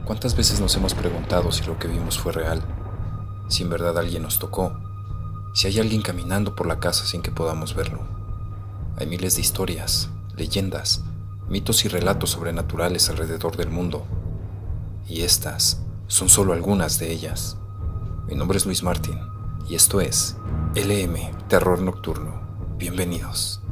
¿Cuántas veces nos hemos preguntado si lo que vimos fue real? Si en verdad alguien nos tocó, si hay alguien caminando por la casa sin que podamos verlo. Hay miles de historias, leyendas, mitos y relatos sobrenaturales alrededor del mundo, y estas son solo algunas de ellas. Mi nombre es Luis Martín, y esto es LM Terror Nocturno. Bienvenidos.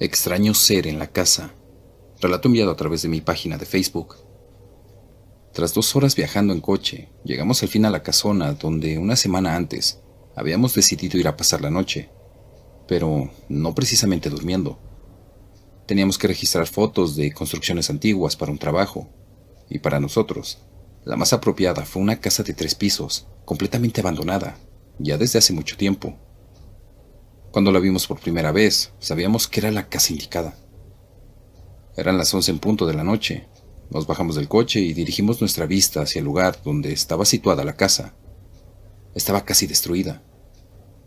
Extraño ser en la casa. Relato enviado a través de mi página de Facebook. Tras 2 horas viajando en coche, llegamos al fin a la casona donde una semana antes habíamos decidido ir a pasar la noche, pero no precisamente durmiendo. Teníamos que registrar fotos de construcciones antiguas para un trabajo, y para nosotros, la más apropiada fue una casa de 3 pisos, completamente abandonada, ya desde hace mucho tiempo. Cuando la vimos por primera vez, sabíamos que era la casa indicada. Eran las 11 en punto de la noche. Nos bajamos del coche y dirigimos nuestra vista hacia el lugar donde estaba situada la casa. Estaba casi destruida,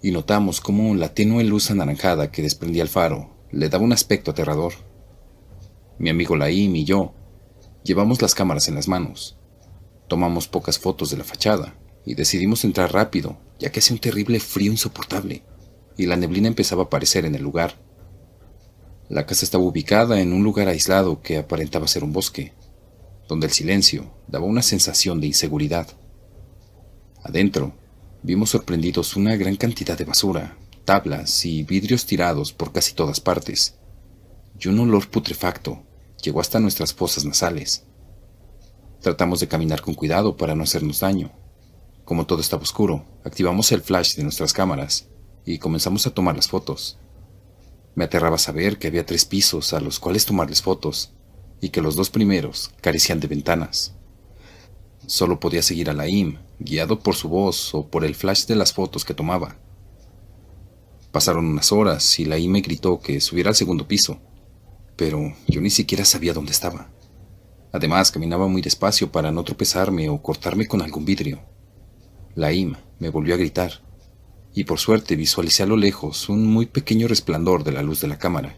y notamos cómo la tenue luz anaranjada que desprendía el faro le daba un aspecto aterrador. Mi amigo Laim y yo llevamos las cámaras en las manos. Tomamos pocas fotos de la fachada y decidimos entrar rápido, ya que hacía un terrible frío insoportable y la neblina empezaba a aparecer en el lugar. La casa estaba ubicada en un lugar aislado que aparentaba ser un bosque, donde el silencio daba una sensación de inseguridad. Adentro, vimos sorprendidos una gran cantidad de basura, tablas y vidrios tirados por casi todas partes, y un olor putrefacto llegó hasta nuestras fosas nasales. Tratamos de caminar con cuidado para no hacernos daño. Como todo estaba oscuro, activamos el flash de nuestras cámaras y comenzamos a tomar las fotos. Me aterraba saber que había 3 pisos a los cuales tomarles fotos, y que los 2 primeros carecían de ventanas. Solo podía seguir a Laim, guiado por su voz o por el flash de las fotos que tomaba. Pasaron unas horas y Laim me gritó que subiera al segundo piso, pero yo ni siquiera sabía dónde estaba. Además, caminaba muy despacio para no tropezarme o cortarme con algún vidrio. Laim me volvió a gritar, y por suerte visualicé a lo lejos un muy pequeño resplandor de la luz de la cámara.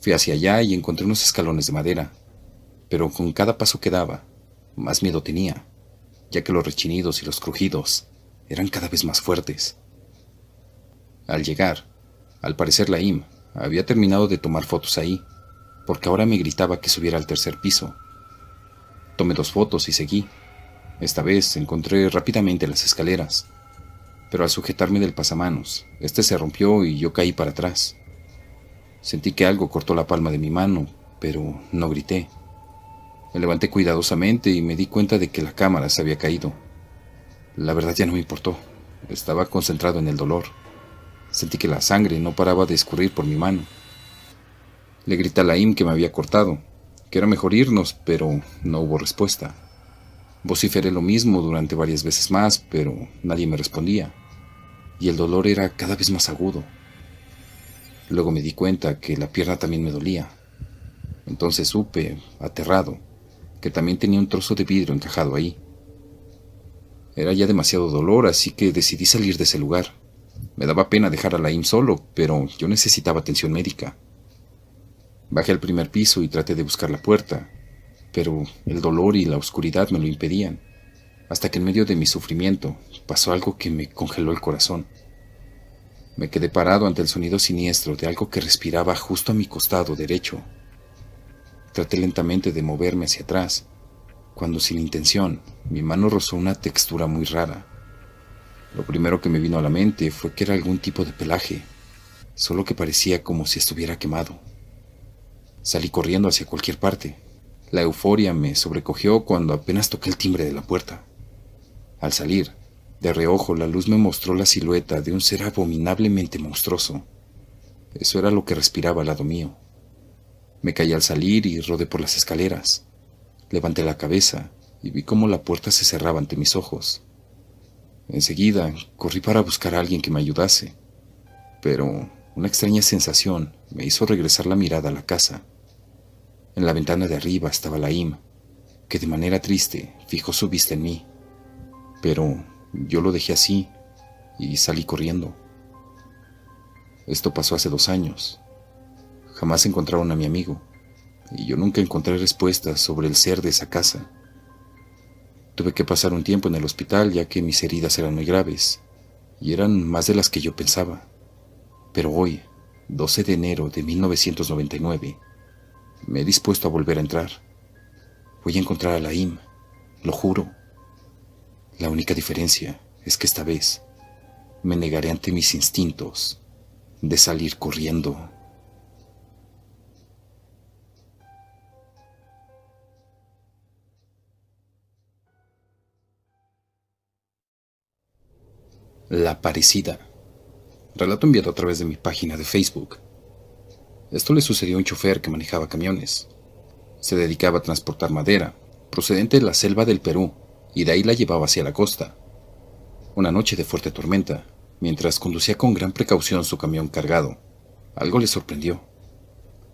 Fui hacia allá y encontré unos escalones de madera, pero con cada paso que daba, más miedo tenía, ya que los rechinidos y los crujidos eran cada vez más fuertes. Al llegar, al parecer Laim había terminado de tomar fotos ahí, porque ahora me gritaba que subiera al 3er piso. Tomé 2 fotos y seguí. Esta vez encontré rápidamente las escaleras, pero al sujetarme del pasamanos, este se rompió y yo caí para atrás. Sentí que algo cortó la palma de mi mano, pero no grité. Me levanté cuidadosamente y me di cuenta de que la cámara se había caído. La verdad ya no me importó. Estaba concentrado en el dolor. Sentí que la sangre no paraba de escurrir por mi mano. Le grité a Laim que me había cortado, que era mejor irnos, pero no hubo respuesta. Vociferé lo mismo durante varias veces más, pero nadie me respondía, y el dolor era cada vez más agudo. Luego me di cuenta que la pierna también me dolía. Entonces supe, aterrado, que también tenía un trozo de vidrio encajado ahí. Era ya demasiado dolor, así que decidí salir de ese lugar. Me daba pena dejar a Laim solo, pero yo necesitaba atención médica. Bajé al 1er piso y traté de buscar la puerta, pero el dolor y la oscuridad me lo impedían, hasta que en medio de mi sufrimiento pasó algo que me congeló el corazón. Me quedé parado ante el sonido siniestro de algo que respiraba justo a mi costado derecho. Traté lentamente de moverme hacia atrás, cuando sin intención mi mano rozó una textura muy rara. Lo primero que me vino a la mente fue que era algún tipo de pelaje, solo que parecía como si estuviera quemado. Salí corriendo hacia cualquier parte. La euforia me sobrecogió cuando apenas toqué el timbre de la puerta. Al salir, de reojo la luz me mostró la silueta de un ser abominablemente monstruoso. Eso era lo que respiraba al lado mío. Me caí al salir y rodé por las escaleras. Levanté la cabeza y vi cómo la puerta se cerraba ante mis ojos. Enseguida corrí para buscar a alguien que me ayudase, pero una extraña sensación me hizo regresar la mirada a la casa. En la ventana de arriba estaba Laim. que de manera triste fijó su vista en mí, pero yo lo dejé así y salí corriendo. Esto pasó hace 2 años. Jamás encontraron a mi amigo y yo nunca encontré respuestas sobre el ser de esa casa. Tuve que pasar un tiempo en el hospital ya que mis heridas eran muy graves y eran más de las que yo pensaba. Pero hoy, 12 de enero de 1999, me he dispuesto a volver a entrar. Voy a encontrar a Laim, lo juro. La única diferencia es que esta vez me negaré ante mis instintos de salir corriendo. La Aparecida. Relato enviado a través de mi página de Facebook. Esto le sucedió a un chofer que manejaba camiones. Se dedicaba a transportar madera, procedente de la selva del Perú, y de ahí la llevaba hacia la costa. Una noche de fuerte tormenta, mientras conducía con gran precaución su camión cargado, algo le sorprendió.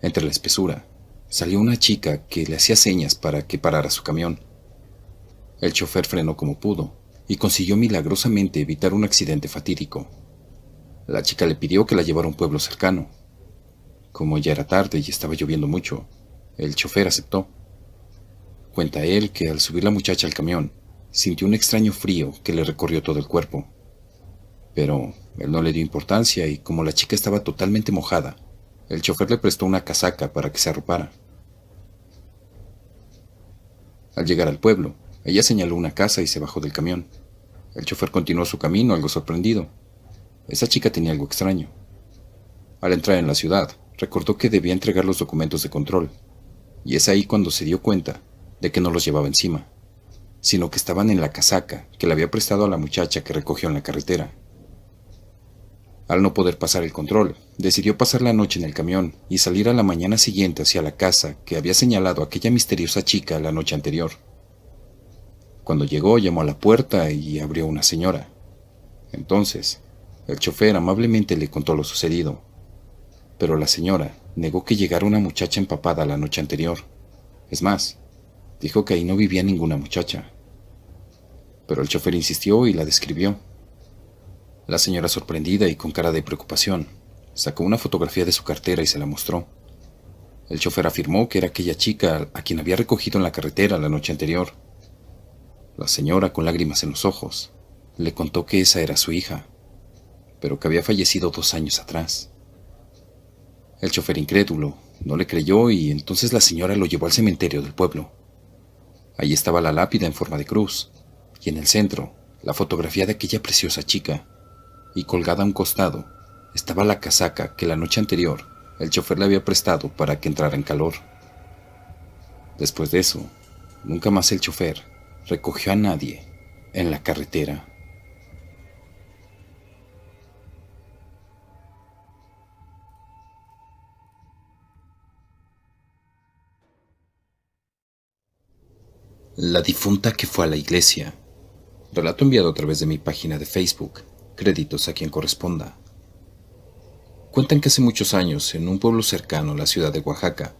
Entre la espesura, salió una chica que le hacía señas para que parara su camión. El chofer frenó como pudo y consiguió milagrosamente evitar un accidente fatídico. La chica le pidió que la llevara a un pueblo cercano. Como ya era tarde y estaba lloviendo mucho, el chofer aceptó. Cuenta él que al subir la muchacha al camión, sintió un extraño frío que le recorrió todo el cuerpo. Pero él no le dio importancia y como la chica estaba totalmente mojada, el chofer le prestó una casaca para que se arropara. Al llegar al pueblo, ella señaló una casa y se bajó del camión. El chofer continuó su camino, algo sorprendido. Esa chica tenía algo extraño. Al entrar en la ciudad, recordó que debía entregar los documentos de control, y es ahí cuando se dio cuenta de que no los llevaba encima, sino que estaban en la casaca que le había prestado a la muchacha que recogió en la carretera. Al no poder pasar el control, decidió pasar la noche en el camión y salir a la mañana siguiente hacia la casa que había señalado aquella misteriosa chica la noche anterior. Cuando llegó, llamó a la puerta y abrió una señora. Entonces, el chofer amablemente le contó lo sucedido, pero la señora negó que llegara una muchacha empapada la noche anterior. Es más, dijo que ahí no vivía ninguna muchacha. Pero el chofer insistió y la describió. La señora, sorprendida y con cara de preocupación, sacó una fotografía de su cartera y se la mostró. El chofer afirmó que era aquella chica a quien había recogido en la carretera la noche anterior. La señora, con lágrimas en los ojos, le contó que esa era su hija, pero que había fallecido 2 años atrás. El chofer, incrédulo, no le creyó y entonces la señora lo llevó al cementerio del pueblo. Allí estaba la lápida en forma de cruz, y en el centro, la fotografía de aquella preciosa chica, y colgada a un costado, estaba la casaca que la noche anterior el chofer le había prestado para que entrara en calor. Después de eso, nunca más el chofer recogió a nadie en la carretera. La difunta que fue a la iglesia. Relato enviado a través de mi página de Facebook. Créditos a quien corresponda. Cuentan que hace muchos años, en un pueblo cercano a la ciudad de Oaxaca,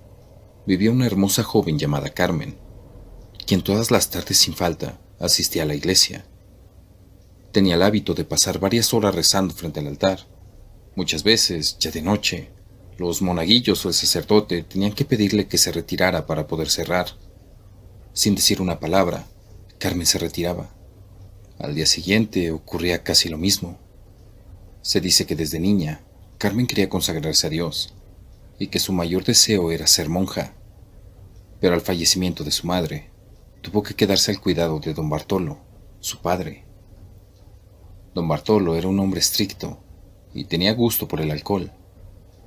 vivía una hermosa joven llamada Carmen, quien todas las tardes sin falta asistía a la iglesia. Tenía el hábito de pasar varias horas rezando frente al altar. Muchas veces, ya de noche, los monaguillos o el sacerdote tenían que pedirle que se retirara para poder cerrar. Sin decir una palabra, Carmen se retiraba. Al día siguiente ocurría casi lo mismo. Se dice que desde niña, Carmen quería consagrarse a Dios y que su mayor deseo era ser monja. Pero al fallecimiento de su madre, tuvo que quedarse al cuidado de don Bartolo, su padre. Don Bartolo era un hombre estricto y tenía gusto por el alcohol.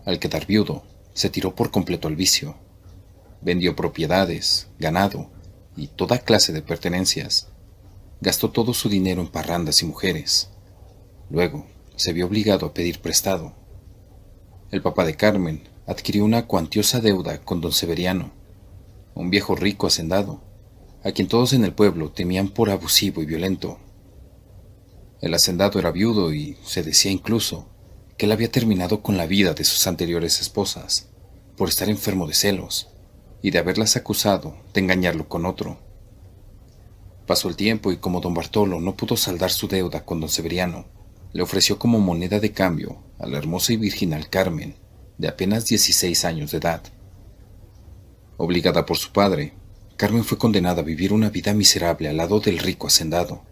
Al quedar viudo, se tiró por completo al vicio. Vendió propiedades, ganado y toda clase de pertenencias. Gastó todo su dinero en parrandas y mujeres. Luego, se vio obligado a pedir prestado. El papá de Carmen adquirió una cuantiosa deuda con don Severiano, un viejo rico hacendado, a quien todos en el pueblo temían por abusivo y violento. El hacendado era viudo y se decía incluso que él había terminado con la vida de sus anteriores esposas por estar enfermo de celos y de haberlas acusado de engañarlo con otro. Pasó el tiempo y como don Bartolo no pudo saldar su deuda con don Severiano, le ofreció como moneda de cambio a la hermosa y virginal Carmen, de apenas 16 años de edad. Obligada por su padre, Carmen fue condenada a vivir una vida miserable al lado del rico hacendado,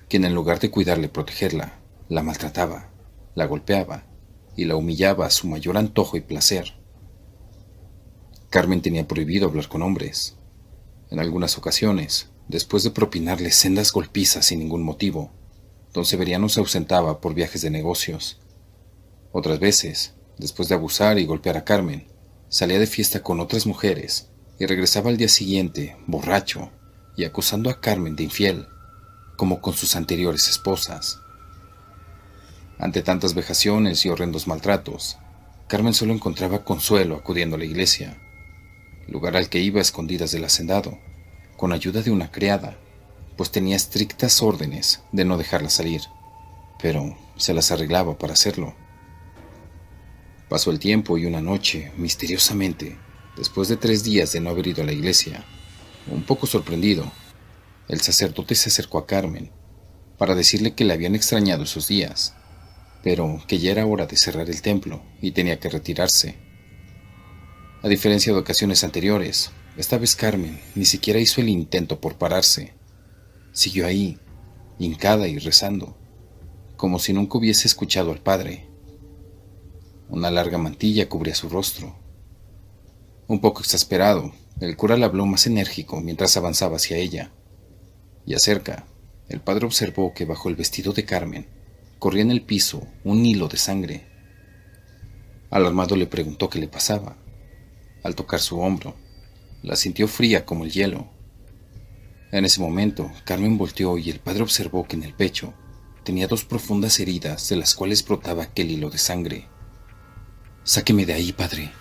quien en lugar de cuidarla y protegerla, la maltrataba, la golpeaba y la humillaba a su mayor antojo y placer. Carmen tenía prohibido hablar con hombres. En algunas ocasiones, después de propinarle sendas golpizas sin ningún motivo, don Severiano se ausentaba por viajes de negocios. Otras veces, después de abusar y golpear a Carmen, salía de fiesta con otras mujeres y regresaba al día siguiente, borracho, y acusando a Carmen de infiel, como con sus anteriores esposas. Ante tantas vejaciones y horrendos maltratos, Carmen solo encontraba consuelo acudiendo a la iglesia, lugar al que iba a escondidas del hacendado, con ayuda de una criada, pues tenía estrictas órdenes de no dejarla salir, pero se las arreglaba para hacerlo. Pasó el tiempo y una noche, misteriosamente, después de 3 días de no haber ido a la iglesia, un poco sorprendido, el sacerdote se acercó a Carmen para decirle que le habían extrañado esos días, pero que ya era hora de cerrar el templo y tenía que retirarse. A diferencia de ocasiones anteriores, esta vez Carmen ni siquiera hizo el intento por pararse. Siguió ahí, hincada y rezando, como si nunca hubiese escuchado al padre. Una larga mantilla cubría su rostro. Un poco exasperado, el cura le habló más enérgico mientras avanzaba hacia ella. Y cerca, el padre observó que bajo el vestido de Carmen corría en el piso un hilo de sangre. Alarmado le preguntó qué le pasaba. Al tocar su hombro, la sintió fría como el hielo. En ese momento, Carmen volteó y el padre observó que en el pecho tenía 2 profundas heridas de las cuales brotaba aquel hilo de sangre. «Sáqueme de ahí, padre.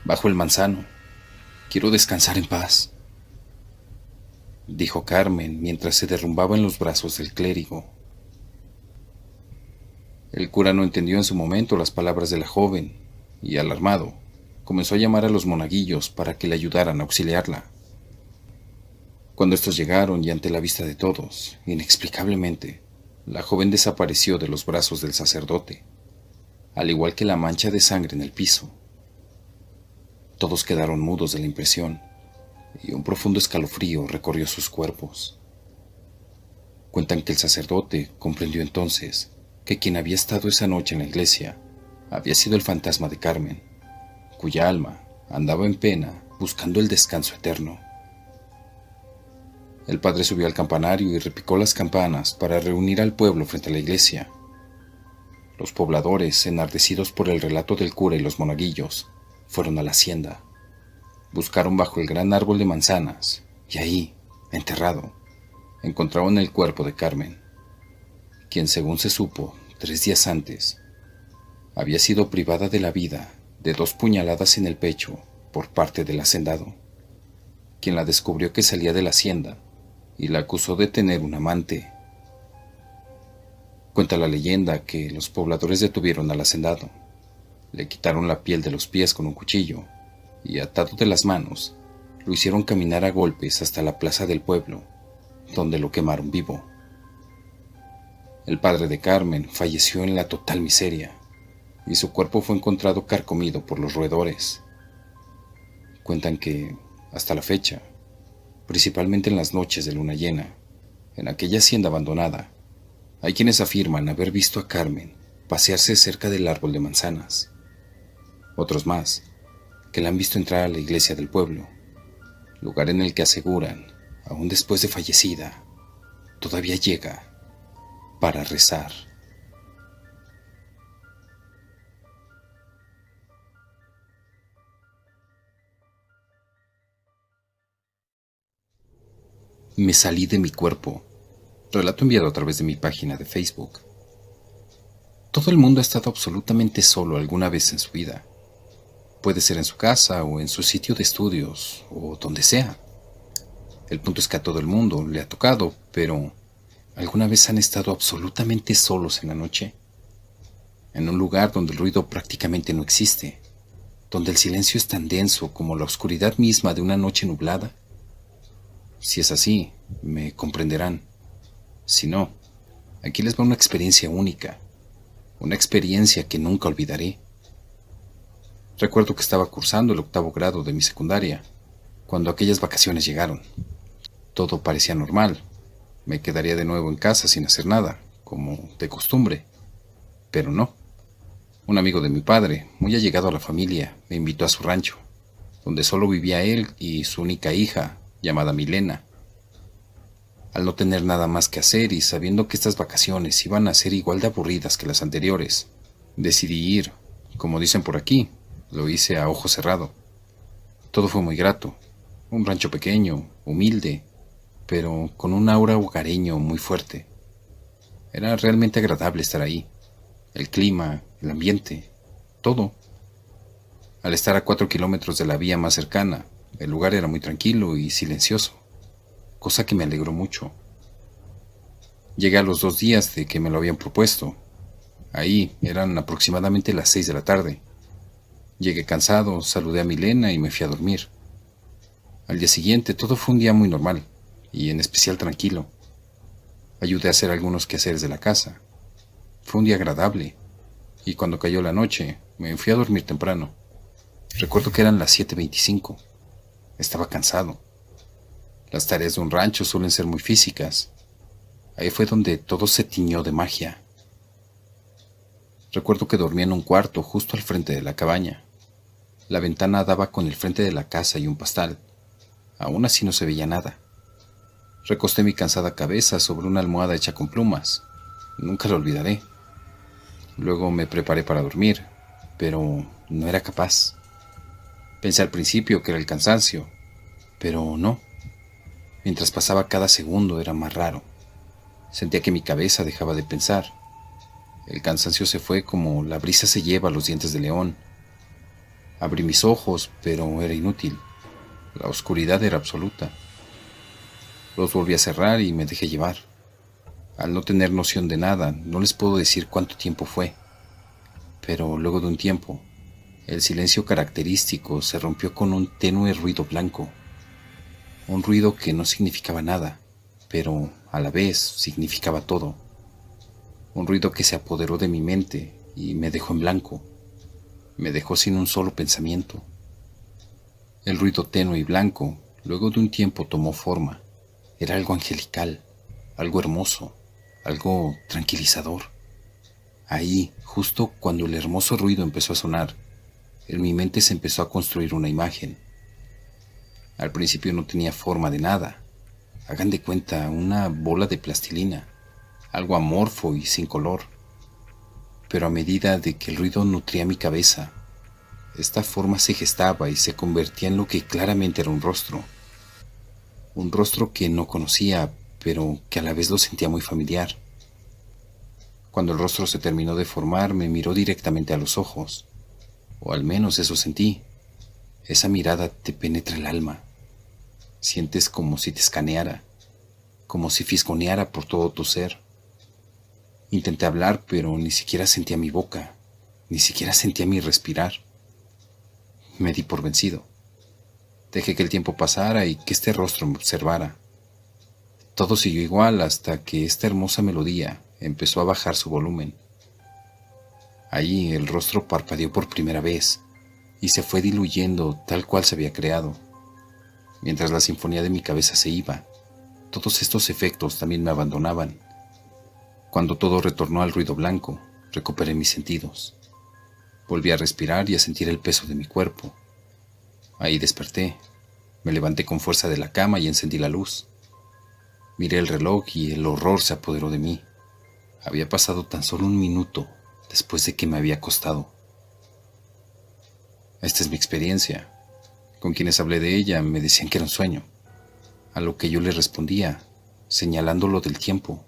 Bajo el manzano. Quiero descansar en paz», dijo Carmen mientras se derrumbaba en los brazos del clérigo. El cura no entendió en su momento las palabras de la joven y, alarmado, comenzó a llamar a los monaguillos para que le ayudaran a auxiliarla. Cuando estos llegaron y ante la vista de todos, inexplicablemente, la joven desapareció de los brazos del sacerdote, al igual que la mancha de sangre en el piso. Todos quedaron mudos de la impresión, y un profundo escalofrío recorrió sus cuerpos. Cuentan que el sacerdote comprendió entonces que quien había estado esa noche en la iglesia había sido el fantasma de Carmen, cuya alma andaba en pena buscando el descanso eterno. El padre subió al campanario y repicó las campanas para reunir al pueblo frente a la iglesia. Los pobladores, enardecidos por el relato del cura y los monaguillos, fueron a la hacienda. Buscaron bajo el gran árbol de manzanas y ahí, enterrado, encontraron el cuerpo de Carmen, quien, según se supo 3 días antes, había sido privada de la vida de 2 puñaladas en el pecho por parte del hacendado, quien la descubrió que salía de la hacienda y la acusó de tener un amante. Cuenta la leyenda que los pobladores detuvieron al hacendado, le quitaron la piel de los pies con un cuchillo y, atado de las manos, lo hicieron caminar a golpes hasta la plaza del pueblo, donde lo quemaron vivo. El padre de Carmen falleció en la total miseria y su cuerpo fue encontrado carcomido por los roedores. Cuentan que, hasta la fecha, principalmente en las noches de luna llena, en aquella hacienda abandonada, hay quienes afirman haber visto a Carmen pasearse cerca del árbol de manzanas. Otros más, que la han visto entrar a la iglesia del pueblo, lugar en el que aseguran, aún después de fallecida, todavía llega para rezar. Me salí de mi cuerpo. Relato enviado a través de mi página de Facebook. Todo el mundo ha estado absolutamente solo alguna vez en su vida. Puede ser en su casa o en su sitio de estudios o donde sea. El punto es que a todo el mundo le ha tocado, pero ¿alguna vez han estado absolutamente solos en la noche? En un lugar donde el ruido prácticamente no existe, donde el silencio es tan denso como la oscuridad misma de una noche nublada. Si es así, me comprenderán. Si no, aquí les va una experiencia única, una experiencia que nunca olvidaré. Recuerdo que estaba cursando el 8º grado de mi secundaria, cuando aquellas vacaciones llegaron. Todo parecía normal. Me quedaría de nuevo en casa sin hacer nada, como de costumbre. Pero no. Un amigo de mi padre, muy allegado a la familia, me invitó a su rancho, donde solo vivía él y su única hija, llamada Milena. Al no tener nada más que hacer y sabiendo que estas vacaciones iban a ser igual de aburridas que las anteriores, decidí ir. Como dicen por aquí, lo hice a ojo cerrado. Todo fue muy grato. Un rancho pequeño, humilde, pero con un aura hogareño muy fuerte. Era realmente agradable estar ahí. El clima, el ambiente, todo. Al estar a 4 kilómetros de la vía más cercana, el lugar era muy tranquilo y silencioso, cosa que me alegró mucho. Llegué a los 2 días de que me lo habían propuesto. Ahí eran aproximadamente las 6 de la tarde. Llegué cansado, saludé a Milena y me fui a dormir. Al día siguiente todo fue un día muy normal, y en especial tranquilo. Ayudé a hacer algunos quehaceres de la casa. Fue un día agradable, y cuando cayó la noche, me fui a dormir temprano. Recuerdo que eran las 7:25. Estaba cansado. Las tareas de un rancho suelen ser muy físicas. Ahí fue donde todo se tiñó de magia. Recuerdo que dormía en un cuarto justo al frente de la cabaña. La ventana daba con el frente de la casa y un pastal. Aún así no se veía nada. Recosté mi cansada cabeza sobre una almohada hecha con plumas. Nunca lo olvidaré. Luego me preparé para dormir, pero no era capaz. Pensé al principio que era el cansancio, pero no. Mientras pasaba cada segundo era más raro. Sentía que mi cabeza dejaba de pensar. El cansancio se fue como la brisa se lleva los dientes de león. Abrí mis ojos, pero era inútil. La oscuridad era absoluta. Los volví a cerrar y me dejé llevar. Al no tener noción de nada, no les puedo decir cuánto tiempo fue. Pero luego de un tiempo, el silencio característico se rompió con un tenue ruido blanco. Un ruido que no significaba nada, pero a la vez significaba todo. Un ruido que se apoderó de mi mente y me dejó en blanco. Me dejó sin un solo pensamiento. El ruido tenue y blanco, luego de un tiempo tomó forma. Era algo angelical, algo hermoso, algo tranquilizador. Ahí, justo cuando el hermoso ruido empezó a sonar, en mi mente se empezó a construir una imagen. Al principio no tenía forma de nada. Hagan de cuenta una bola de plastilina, algo amorfo y sin color. Pero a medida de que el ruido nutría mi cabeza, esta forma se gestaba y se convertía en lo que claramente era un rostro. Un rostro que no conocía, pero que a la vez lo sentía muy familiar. Cuando el rostro se terminó de formar, me miró directamente a los ojos. O al menos eso sentí. Esa mirada te penetra el alma. Sientes como si te escaneara, como si fisgoneara por todo tu ser. Intenté hablar, pero ni siquiera sentía mi boca, ni siquiera sentía mi respirar. Me di por vencido. Dejé que el tiempo pasara y que este rostro me observara. Todo siguió igual hasta que esta hermosa melodía empezó a bajar su volumen. Allí el rostro parpadeó por primera vez y se fue diluyendo tal cual se había creado. Mientras la sinfonía de mi cabeza se iba, todos estos efectos también me abandonaban. Cuando todo retornó al ruido blanco, recuperé mis sentidos. Volví a respirar y a sentir el peso de mi cuerpo. Ahí desperté. Me levanté con fuerza de la cama y encendí la luz. Miré el reloj y el horror se apoderó de mí. Había pasado tan solo un minuto después de que me había acostado. Esta es mi experiencia. Con quienes hablé de ella me decían que era un sueño, a lo que yo les respondía, señalándolo del tiempo.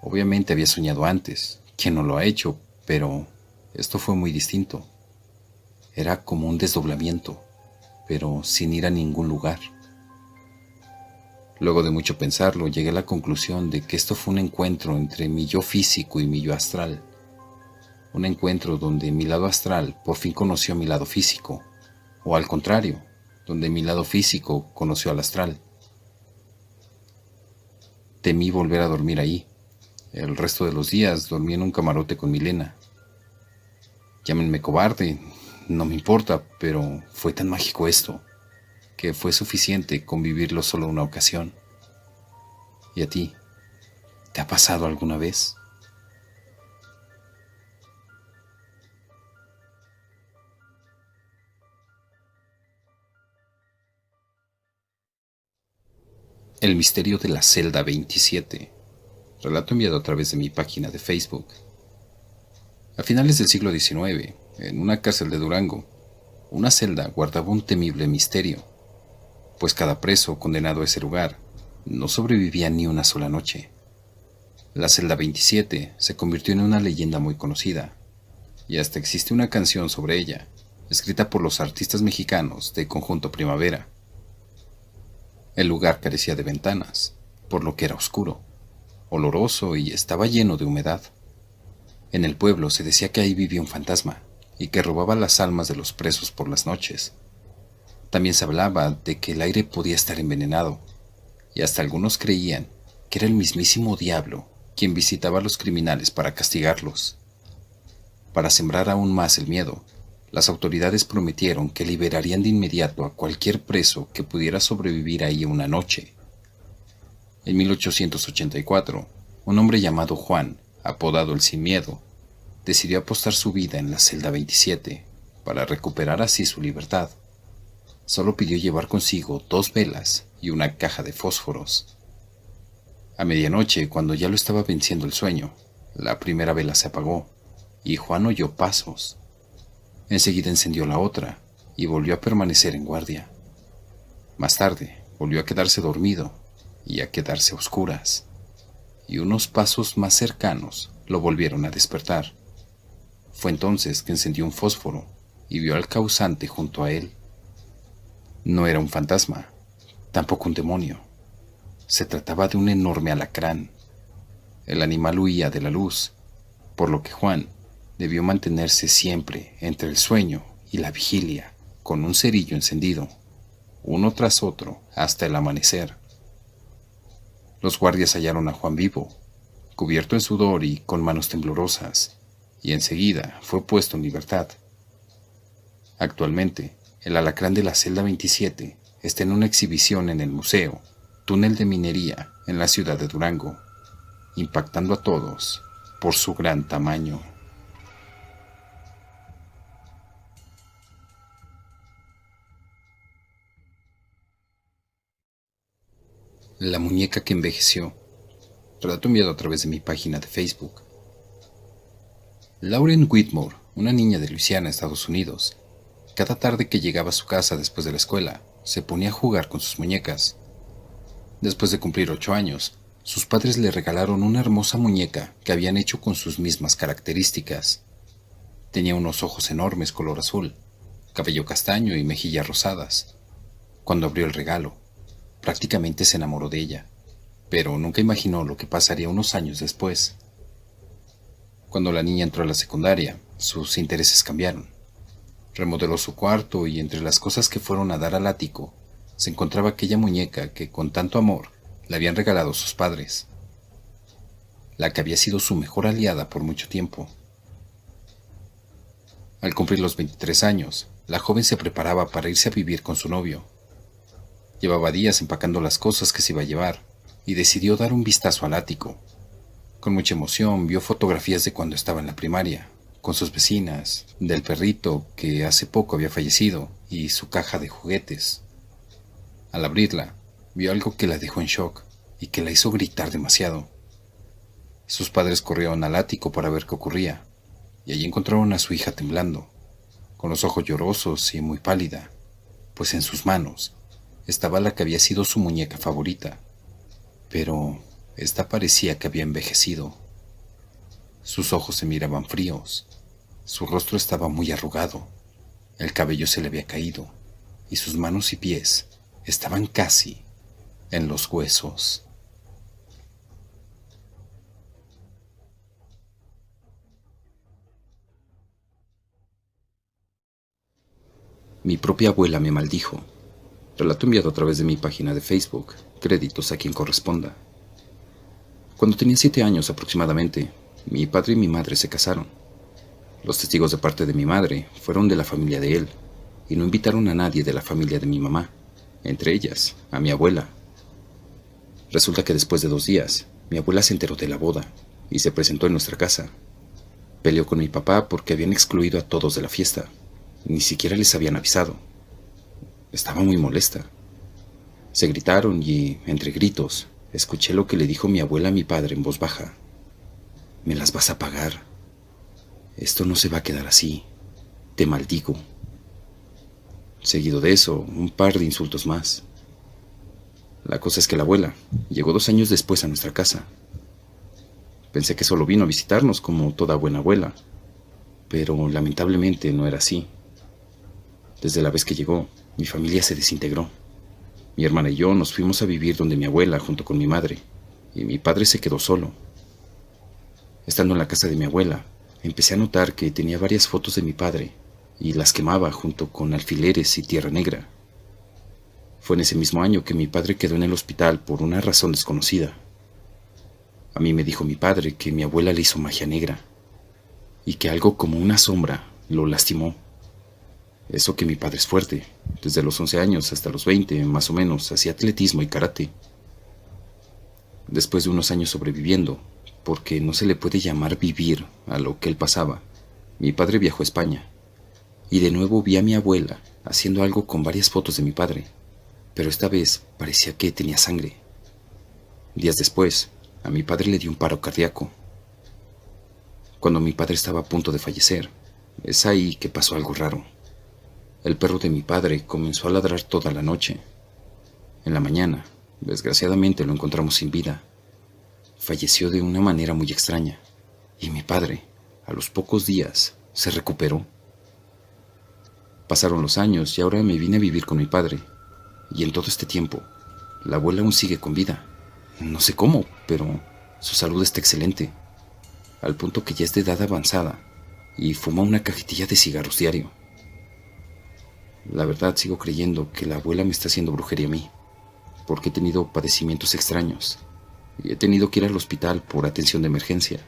Obviamente había soñado antes, ¿quién no lo ha hecho? Pero esto fue muy distinto. Era como un desdoblamiento, pero sin ir a ningún lugar. Luego de mucho pensarlo, llegué a la conclusión de que esto fue un encuentro entre mi yo físico y mi yo astral. Un encuentro donde mi lado astral por fin conoció mi lado físico, o al contrario, donde mi lado físico conoció al astral. Temí volver a dormir ahí. El resto de los días dormí en un camarote con Milena. Llámenme cobarde, no me importa, pero fue tan mágico esto, que fue suficiente con vivirlo solo una ocasión. ¿Y a ti? ¿Te ha pasado alguna vez? El misterio de la celda 27. Relato enviado a través de mi página de Facebook. A finales del siglo XIX, en una cárcel de Durango, una celda guardaba un temible misterio, pues cada preso condenado a ese lugar no sobrevivía ni una sola noche. La celda 27 se convirtió en una leyenda muy conocida, y hasta existe una canción sobre ella, escrita por los artistas mexicanos de Conjunto Primavera. El lugar carecía de ventanas, por lo que era oscuro, oloroso y estaba lleno de humedad. En el pueblo se decía que ahí vivía un fantasma y que robaba las almas de los presos por las noches. También se hablaba de que el aire podía estar envenenado, y hasta algunos creían que era el mismísimo diablo quien visitaba a los criminales para castigarlos. Para sembrar aún más el miedo, las autoridades prometieron que liberarían de inmediato a cualquier preso que pudiera sobrevivir ahí una noche. En 1884, un hombre llamado Juan, apodado el Sin Miedo, decidió apostar su vida en la celda 27 para recuperar así su libertad. Solo pidió llevar consigo 2 velas y una caja de fósforos. A medianoche, cuando ya lo estaba venciendo el sueño, la primera vela se apagó y Juan oyó pasos. Enseguida encendió la otra y volvió a permanecer en guardia. Más tarde, volvió a quedarse dormido y a quedarse a oscuras, y unos pasos más cercanos lo volvieron a despertar. Fue entonces que encendió un fósforo y vio al causante junto a él. No era un fantasma, tampoco un demonio. Se trataba de un enorme alacrán. El animal huía de la luz, por lo que Juan debió mantenerse siempre entre el sueño y la vigilia, con un cerillo encendido, uno tras otro, hasta el amanecer. Los guardias hallaron a Juan vivo, cubierto en sudor y con manos temblorosas, y enseguida fue puesto en libertad. Actualmente, el alacrán de la celda 27 está en una exhibición en el Museo Túnel de Minería en la ciudad de Durango, impactando a todos por su gran tamaño. La muñeca que envejeció. Relato enviado a través de mi página de Facebook. Lauren Whitmore, una niña de Luisiana, Estados Unidos, cada tarde que llegaba a su casa después de la escuela, se ponía a jugar con sus muñecas. Después de cumplir 8 años, sus padres le regalaron una hermosa muñeca que habían hecho con sus mismas características. Tenía unos ojos enormes color azul, cabello castaño y mejillas rosadas. Cuando abrió el regalo, prácticamente se enamoró de ella, pero nunca imaginó lo que pasaría unos años después. Cuando la niña entró a la secundaria, sus intereses cambiaron. Remodeló su cuarto y entre las cosas que fueron a dar al ático, se encontraba aquella muñeca que con tanto amor le habían regalado sus padres, la que había sido su mejor aliada por mucho tiempo. Al cumplir los 23 años, la joven se preparaba para irse a vivir con su novio. Llevaba días empacando las cosas que se iba a llevar y decidió dar un vistazo al ático. Con mucha emoción vio fotografías de cuando estaba en la primaria, con sus vecinas, del perrito que hace poco había fallecido y su caja de juguetes. Al abrirla, vio algo que la dejó en shock y que la hizo gritar demasiado. Sus padres corrieron al ático para ver qué ocurría, y allí encontraron a su hija temblando, con los ojos llorosos y muy pálida, pues en sus manos estaba la que había sido su muñeca favorita, pero esta parecía que había envejecido. Sus ojos se miraban fríos, su rostro estaba muy arrugado, el cabello se le había caído, y sus manos y pies estaban casi en los huesos. Mi propia abuela me maldijo. Relato enviado a través de mi página de Facebook. Créditos a quien corresponda. Cuando tenía 7 años aproximadamente, mi padre y mi madre se casaron. Los testigos de parte de mi madre fueron de la familia de él y no invitaron a nadie de la familia de mi mamá, entre ellas a mi abuela. Resulta que después de 2 días, mi abuela se enteró de la boda y se presentó en nuestra casa. Peleó con mi papá porque habían excluido a todos de la fiesta. Ni siquiera les habían avisado. Estaba muy molesta. Se gritaron y, entre gritos, escuché lo que le dijo mi abuela a mi padre en voz baja. «Me las vas a pagar. Esto no se va a quedar así. Te maldigo». Seguido de eso, un par de insultos más. La cosa es que la abuela llegó 2 años después a nuestra casa. Pensé que solo vino a visitarnos como toda buena abuela, pero lamentablemente no era así. Desde la vez que llegó, mi familia se desintegró. Mi hermana y yo nos fuimos a vivir donde mi abuela junto con mi madre, y mi padre se quedó solo. Estando en la casa de mi abuela, empecé a notar que tenía varias fotos de mi padre y las quemaba junto con alfileres y tierra negra. Fue en ese mismo año que mi padre quedó en el hospital por una razón desconocida. A mí me dijo mi padre que mi abuela le hizo magia negra y que algo como una sombra lo lastimó. Eso que mi padre es fuerte. Desde los 11 años hasta los 20, más o menos, hacía atletismo y karate. Después de unos años sobreviviendo, porque no se le puede llamar vivir a lo que él pasaba, mi padre viajó a España. Y de nuevo vi a mi abuela haciendo algo con varias fotos de mi padre, pero esta vez parecía que tenía sangre. Días después, a mi padre le dio un paro cardíaco. Cuando mi padre estaba a punto de fallecer, es ahí que pasó algo raro. El perro de mi padre comenzó a ladrar toda la noche. En la mañana, desgraciadamente lo encontramos sin vida. Falleció de una manera muy extraña, y mi padre, a los pocos días, se recuperó. Pasaron los años y ahora me vine a vivir con mi padre, y en todo este tiempo, la abuela aún sigue con vida. No sé cómo, pero su salud está excelente, al punto que ya es de edad avanzada y fuma una cajetilla de cigarros diario. La verdad, sigo creyendo que la abuela me está haciendo brujería a mí, porque he tenido padecimientos extraños y he tenido que ir al hospital por atención de emergencia.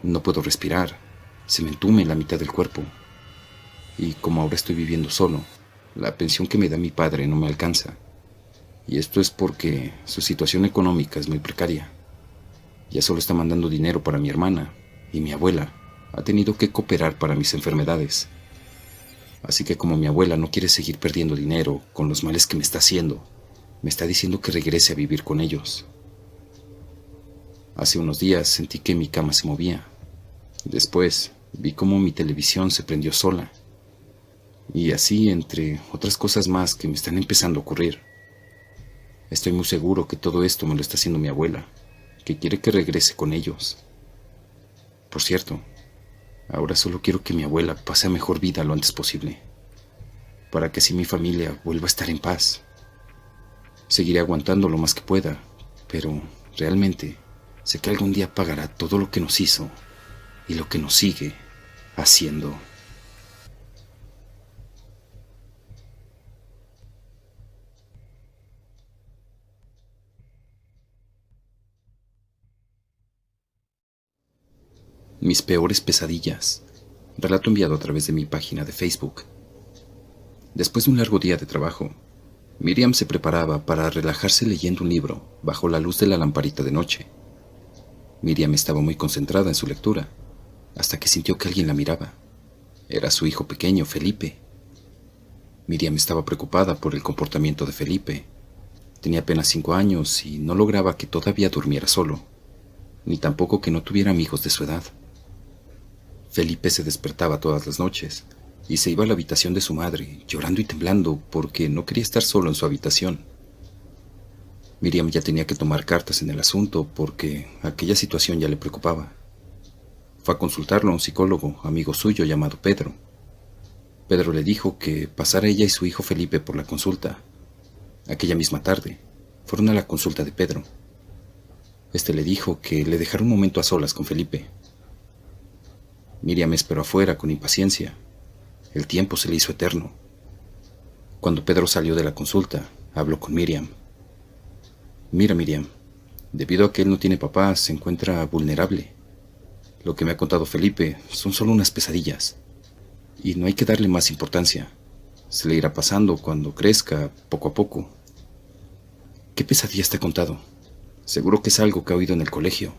No puedo respirar, se me entume la mitad del cuerpo, y como ahora estoy viviendo solo, la pensión que me da mi padre no me alcanza. Y esto es porque su situación económica es muy precaria. Ya solo está mandando dinero para mi hermana, y mi abuela ha tenido que cooperar para mis enfermedades. Así que como mi abuela no quiere seguir perdiendo dinero con los males que me está haciendo, me está diciendo que regrese a vivir con ellos. Hace unos días sentí que mi cama se movía. Después vi cómo mi televisión se prendió sola. Y así, entre otras cosas más que me están empezando a ocurrir. Estoy muy seguro que todo esto me lo está haciendo mi abuela, que quiere que regrese con ellos. Por cierto, ahora solo quiero que mi abuela pase a mejor vida lo antes posible, para que así mi familia vuelva a estar en paz. Seguiré aguantando lo más que pueda, pero realmente sé que algún día pagará todo lo que nos hizo y lo que nos sigue haciendo. Mis peores pesadillas. Relato enviado a través de mi página de Facebook. Después de un largo día de trabajo, Miriam se preparaba para relajarse leyendo un libro bajo la luz de la lamparita de noche. Miriam estaba muy concentrada en su lectura, hasta que sintió que alguien la miraba. Era su hijo pequeño, Felipe. Miriam estaba preocupada por el comportamiento de Felipe. Tenía apenas 5 años y no lograba que todavía durmiera solo, ni tampoco que no tuviera amigos de su edad. Felipe se despertaba todas las noches y se iba a la habitación de su madre, llorando y temblando porque no quería estar solo en su habitación. Miriam ya tenía que tomar cartas en el asunto porque aquella situación ya le preocupaba. Fue a consultarlo a un psicólogo, amigo suyo llamado Pedro. Pedro le dijo que pasara ella y su hijo Felipe por la consulta. Aquella misma tarde, fueron a la consulta de Pedro. Este le dijo que le dejara un momento a solas con Felipe. Miriam esperó afuera con impaciencia. El tiempo se le hizo eterno. Cuando Pedro salió de la consulta, habló con Miriam. «Mira, Miriam, Debido a que él no tiene papá, se encuentra vulnerable. Lo que me ha contado Felipe son solo unas pesadillas, y no hay que darle más importancia. Se le irá pasando cuando crezca, poco a poco. ¿Qué pesadillas te ha contado? Seguro que es algo que ha oído en el colegio.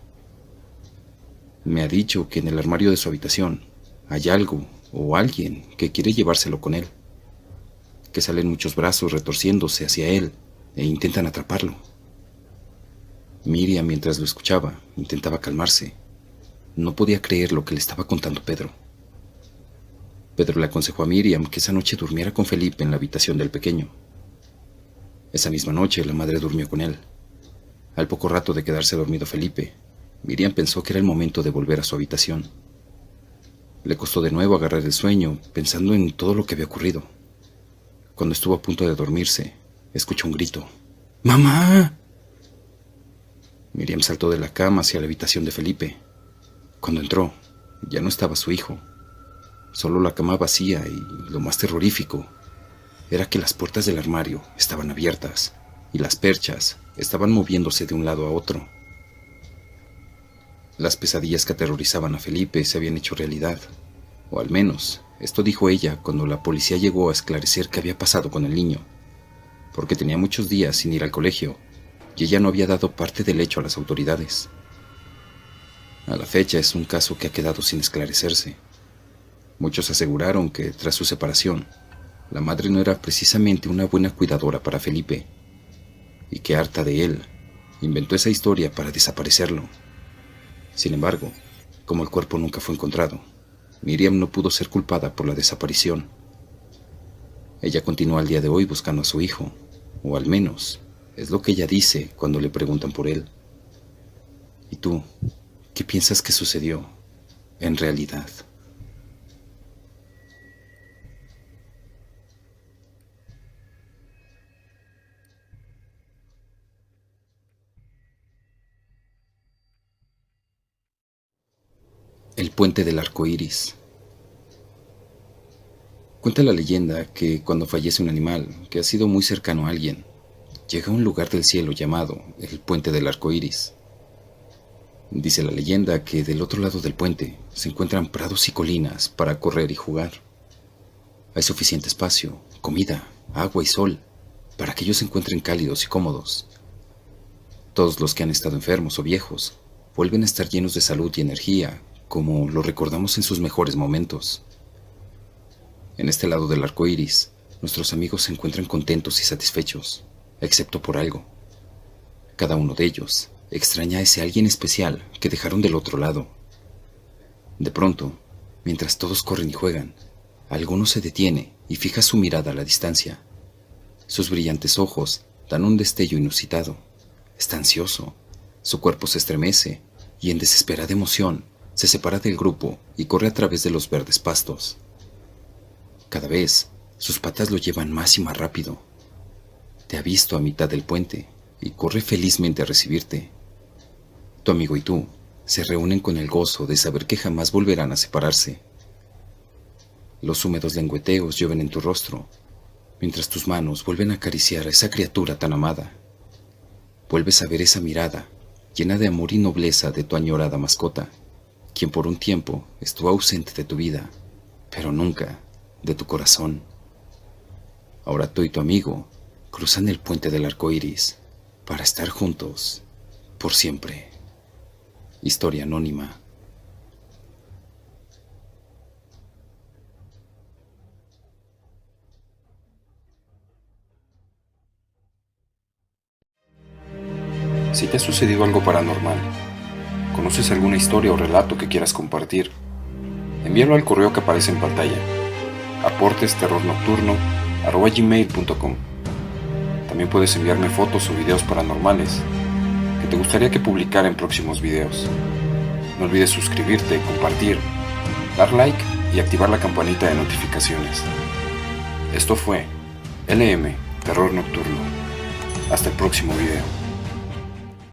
Me ha dicho que en el armario de su habitación hay algo o alguien que quiere llevárselo con él, que salen muchos brazos retorciéndose hacia él e intentan atraparlo. Miriam, mientras lo escuchaba, intentaba calmarse. No podía creer lo que le estaba contando Pedro. Pedro le aconsejó a Miriam que esa noche durmiera con Felipe en la habitación del pequeño. Esa misma noche la madre durmió con él. Al poco rato de quedarse dormido Felipe, Miriam pensó que era el momento de volver a su habitación. Le costó de nuevo agarrar el sueño, pensando en todo lo que había ocurrido. Cuando estuvo a punto de dormirse, escuchó un grito. ¡Mamá! Miriam saltó de la cama hacia la habitación de Felipe. Cuando entró, ya no estaba su hijo. Solo la cama vacía y lo más terrorífico era que las puertas del armario estaban abiertas y las perchas estaban moviéndose de un lado a otro. Las pesadillas que aterrorizaban a Felipe se habían hecho realidad, o al menos esto dijo ella cuando la policía llegó a esclarecer qué había pasado con el niño, porque tenía muchos días sin ir al colegio y ella no había dado parte del hecho a las autoridades. A la fecha es un caso que ha quedado sin esclarecerse. Muchos aseguraron que tras su separación, la madre no era precisamente una buena cuidadora para Felipe, y que harta de él, inventó esa historia para desaparecerlo. Sin embargo, como el cuerpo nunca fue encontrado, Miriam no pudo ser culpada por la desaparición. Ella continúa al día de hoy buscando a su hijo, o al menos es lo que ella dice cuando le preguntan por él. ¿Y tú, qué piensas que sucedió en realidad? El puente del arco iris. Cuenta la leyenda que cuando fallece un animal que ha sido muy cercano a alguien, llega a un lugar del cielo llamado el puente del arco iris. Dice la leyenda que del otro lado del puente se encuentran prados y colinas para correr y jugar. Hay suficiente espacio, comida, agua y sol para que ellos se encuentren cálidos y cómodos. Todos los que han estado enfermos o viejos vuelven a estar llenos de salud y energía, como lo recordamos en sus mejores momentos. En este lado del arco iris, nuestros amigos se encuentran contentos y satisfechos, excepto por algo. Cada uno de ellos extraña a ese alguien especial que dejaron del otro lado. De pronto, mientras todos corren y juegan, alguno se detiene y fija su mirada a la distancia. Sus brillantes ojos dan un destello inusitado. Está ansioso, su cuerpo se estremece y en desesperada emoción se separa del grupo y corre a través de los verdes pastos. Cada vez, sus patas lo llevan más y más rápido. Te ha visto a mitad del puente y corre felizmente a recibirte. Tu amigo y tú se reúnen con el gozo de saber que jamás volverán a separarse. Los húmedos lengüeteos llueven en tu rostro, mientras tus manos vuelven a acariciar a esa criatura tan amada. Vuelves a ver esa mirada llena de amor y nobleza de tu añorada mascota, quien por un tiempo estuvo ausente de tu vida, pero nunca de tu corazón. Ahora tú y tu amigo cruzan el puente del arco iris para estar juntos por siempre. Historia anónima. Si te ha sucedido algo paranormal, conoces alguna historia o relato que quieras compartir, envíalo al correo que aparece en pantalla, aportesterrornocturno@gmail.com. También puedes enviarme fotos o videos paranormales que te gustaría que publicara en próximos videos. No olvides suscribirte, compartir, dar like y activar la campanita de notificaciones. Esto fue LM Terror Nocturno. Hasta el próximo video.